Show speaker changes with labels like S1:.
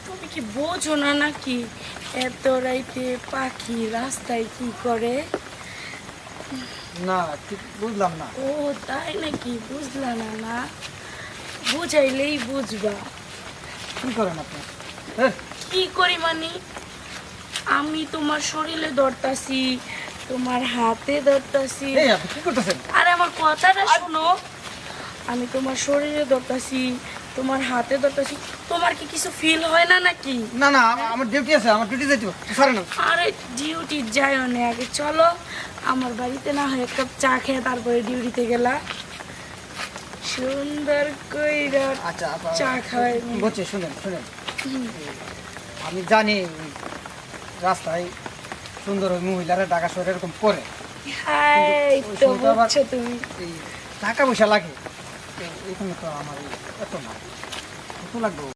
S1: তুমি কি বোঝো না নাকি এত রাইতে পাখি রাস্তায় কি করে?
S2: না ঠিক বুঝলাম না।
S1: ও তাই নাকি, বুঝলা না? না বুঝাইলেই বুঝবা।
S2: কি করেন আপনি?
S1: কি করি মানে, আমি তোমার শরীরে ধরতাছি, তোমার হাতে ধরতাছি।
S2: এই আপনি কি করতেছেন?
S1: আরে আমার কথাটা শোনো, আমি তোমার শরীরে ধরতাছি, তোমার হাতে ধরতাছি, তোমার কি কিছু ফিল হয় না নাকি?
S2: না না আমার ডিউটি আছে, আমার ডিউটি যাইতে হবে। সরেন না।
S1: আরে ডিউটি যাইও না, আগে চলো আমার বাড়িতে না হয় এক কাপ চা খেয়ে তারপরে ডিউটিতে গেলা। সুন্দর কইরা
S2: আচ্ছা
S1: চা খাওয়াই।
S2: বলছি শুনেন শুনেন, আমি জানি রাস্তায় সুন্দর ওই মহিলারা ঢাকা শহরে এরকম করে,
S1: হাই
S2: ওই
S1: তো
S2: শুনতে আবার
S1: বুঝছো তুমি।
S2: এই টাকা পয়সা লাগে। তো এখানে তো আমার এত না, কত লাগবে?